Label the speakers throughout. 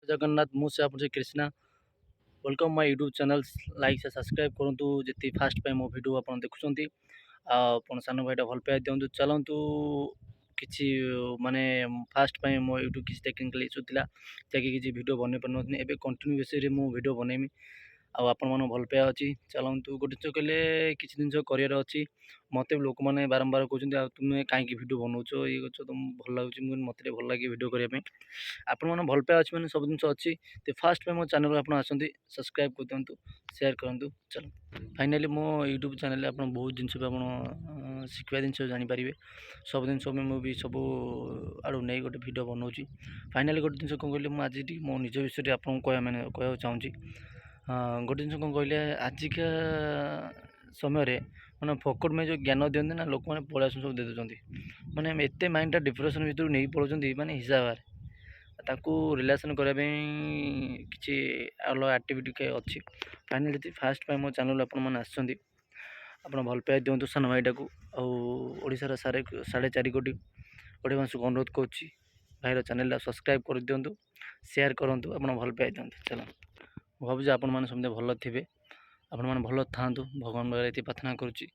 Speaker 1: जगन्नाथ मुझे आप Krishna welcome my YouTube channel like से सब्सक्राइब करूँ जी फास्ट टाइम मो वीडियो आप देखुं आप सान भाईटा भल पाई दिंतु चलतु किसी माने फास्ट टाइम मो यूट्यूब किसी टेक्निकल इश्यू था किसी वीडियो बन पारे एवं कंटिन्यू बेस मुझे वीडियो बनैमी आपण मन भल पाइबा अच्छी चलतु गोटे जिन कहले किसी जिन कर मत लोक मैंने बारंबार कहते तुम्हें कहीं वीडियो बनाऊच ये कर तुम भल लगुच मत भल लगे वीडियो करने आपण मैंने भल पाइबा अच्छे मैंने सब जिन अच्छी तो फास्ट टाइम मो चैनल आप आसती सब्सक्राइब कर दिंतु शेयर करूँ चलो फाइनाली मो यूट्यूब चैनल आप बहुत जिन आप शिखा जिन जानीपारे सब जिन मुझे सब आड़ नहीं गोटे वीडियो बनाऊँगी फाइनाली गोटे जिन कौन कहली मुझे मो निज विषय आपको कह चाहूँगी गोटे जिन कौन कहले आजिका समय मैंने फकट में जो ज्ञान दिखते ना लोक मैंने पढ़ा सब दे दूँ मैंने एत माइंडटा डिप्रेशन भितर नहीं पलाउं मानने हिसाब ताकू रिलेसन करने किसी अलग आक्टिविटी कहीं अच्छी फाइनाली जी फास्ट टाइम मो चैनल आप भल पाई दिंतु सान भाईटा को आशार 4.5 कोटी गोटे मास को अनुरोध करुच्ची भाईर चैनल सब्सक्राइब कर दिंतु शेयर करूँ आप भल पाई दिंतु चलो भावुँ आपण मैंने समझे भल थे आपण मैंने भल था भगवान पाखे ये प्रार्थना करुच्ची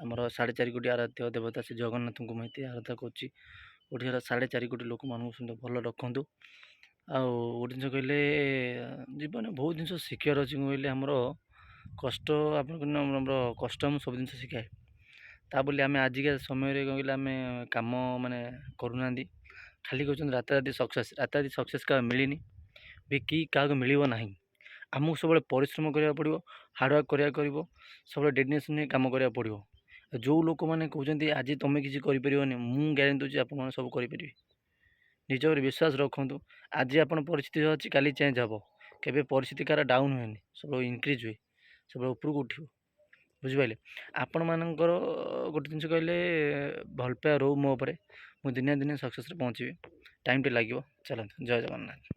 Speaker 1: आमर 4.5 कोटी आराध्य देवता से जगन्नाथ को मैं आराधना करुच्ची ओडिशार 4.5 कोटी लोक मानू भल रखु आउ गोटे जिन कहले जीवन बहुत जिन शिखार अच्छी कहले आमर कष्ट आप कष्ट आम सब जिन शिखाए ता बोली आम आजिका समय कहले आम कम माने करूना खाली कहते रात राति सक्सेस रात राति सक्सेस क्या मिलनी भी कि क्या मिल ना आमको सब परिश्रम करा पड़ो हार्डवर्क करा सब डेडिनेशन नहीं कम करा पड़ो जो लोक मैंने कहते आज तुम किसी करें मुझे ग्यारंटी दूसरी आप सब करेंगे निज विश्वास रखु आज आप परिस्थिति अच्छी काली चेंज हे केवे परिस्थिति कार डाउन हुए सब इनक्रिज हुए सब उपरक उठ बुझिपारे आपण मानकर गोटे जिन कहले भल पाया रो मो मुझे दिने दिने सक्सेस पहुँची टाइम टे लगे चलते जय जगन्नाथ।